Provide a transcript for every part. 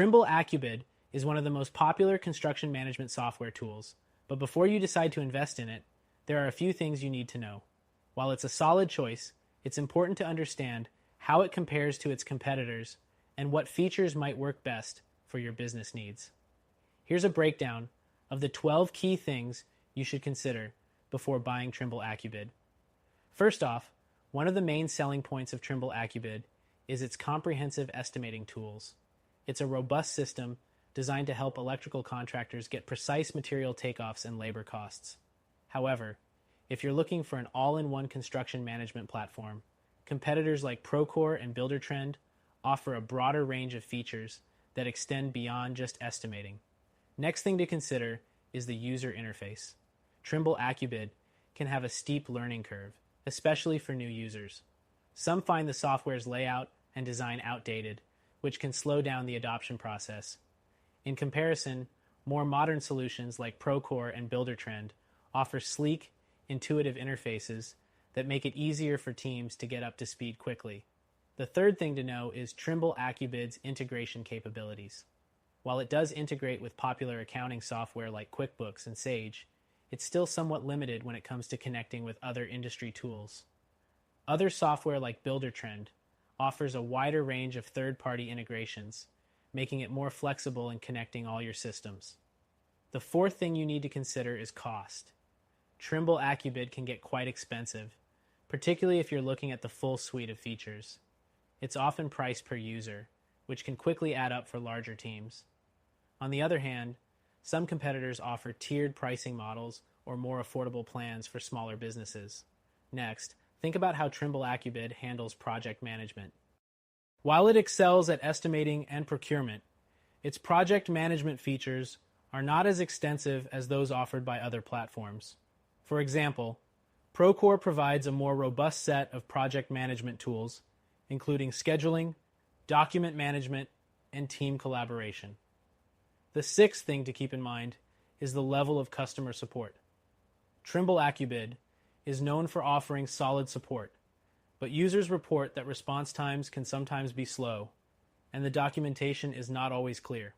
Trimble Accubid is one of the most popular construction management software tools, but before you decide to invest in it, there are a few things you need to know. While it's a solid choice, it's important to understand how it compares to its competitors and what features might work best for your business needs. Here's a breakdown of the 12 key things you should consider before buying Trimble Accubid. First off, one of the main selling points of Trimble Accubid is its comprehensive estimating tools. It's a robust system designed to help electrical contractors get precise material takeoffs and labor costs. However, if you're looking for an all-in-one construction management platform, competitors like Procore and Buildertrend offer a broader range of features that extend beyond just estimating. Next thing to consider is the user interface. Trimble Accubid can have a steep learning curve, especially for new users. Some find the software's layout and design outdated, which can slow down the adoption process. In comparison, more modern solutions like Procore and Buildertrend offer sleek, intuitive interfaces that make it easier for teams to get up to speed quickly. The third thing to know is Trimble Accubid's integration capabilities. While it does integrate with popular accounting software like QuickBooks and Sage, it's still somewhat limited when it comes to connecting with other industry tools. Other software like Buildertrend offers a wider range of third-party integrations, making it more flexible in connecting all your systems. The fourth thing you need to consider is cost. Trimble Accubid can get quite expensive, particularly if you're looking at the full suite of features. It's often priced per user, which can quickly add up for larger teams. On the other hand, some competitors offer tiered pricing models or more affordable plans for smaller businesses. Next, think about how Trimble Accubid handles project management. While it excels at estimating and procurement, its project management features are not as extensive as those offered by other platforms. For example, Procore provides a more robust set of project management tools, including scheduling, document management, and team collaboration. The sixth thing to keep in mind is the level of customer support. Trimble Accubid is known for offering solid support, but users report that response times can sometimes be slow, and the documentation is not always clear.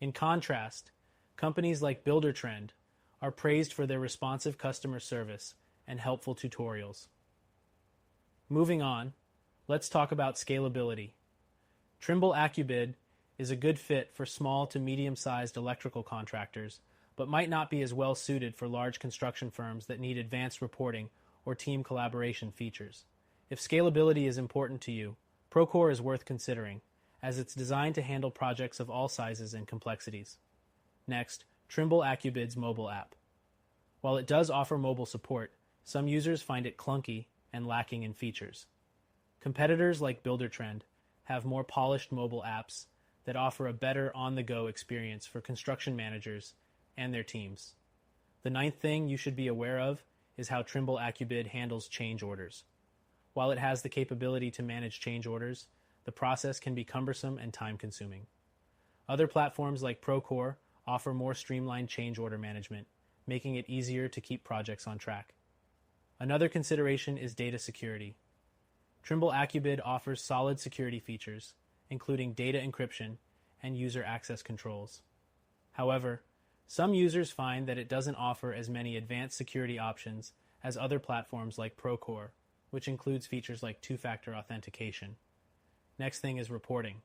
In contrast, companies like Buildertrend are praised for their responsive customer service and helpful tutorials. Moving on, let's talk about scalability. Trimble Accubid is a good fit for small to medium-sized electrical contractors, but might not be as well suited for large construction firms that need advanced reporting or team collaboration features. If scalability is important to you, Procore is worth considering, as it's designed to handle projects of all sizes and complexities. Next, Trimble Accubid's mobile app. While it does offer mobile support, some users find it clunky and lacking in features. Competitors like Buildertrend have more polished mobile apps that offer a better on-the-go experience for construction managers and their teams. The ninth thing you should be aware of is how Trimble Accubid handles change orders. While it has the capability to manage change orders, the process can be cumbersome and time-consuming. Other platforms like Procore offer more streamlined change order management, making it easier to keep projects on track. Another consideration is data security. Trimble Accubid offers solid security features, including data encryption and user access controls. However, some users find that it doesn't offer as many advanced security options as other platforms like Procore, which includes features like two-factor authentication. Next thing is reporting.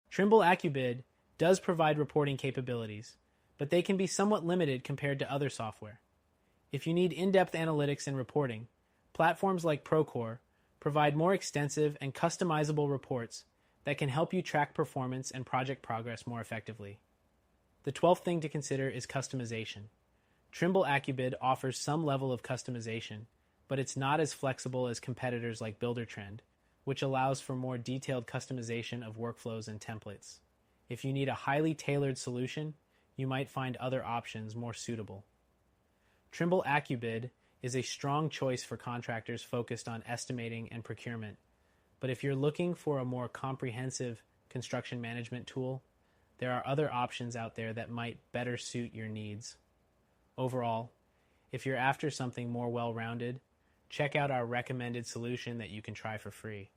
Trimble Accubid does provide reporting capabilities, but they can be somewhat limited compared to other software. If you need in-depth analytics and reporting, platforms like Procore provide more extensive and customizable reports that can help you track performance and project progress more effectively. The 12th thing to consider is customization. Trimble Accubid offers some level of customization, but it's not as flexible as competitors like Buildertrend, which allows for more detailed customization of workflows and templates. If you need a highly tailored solution, you might find other options more suitable. Trimble Accubid is a strong choice for contractors focused on estimating and procurement, but if you're looking for a more comprehensive construction management tool, there are other options out there that might better suit your needs. Overall, if you're after something more well-rounded, check out our recommended solution that you can try for free.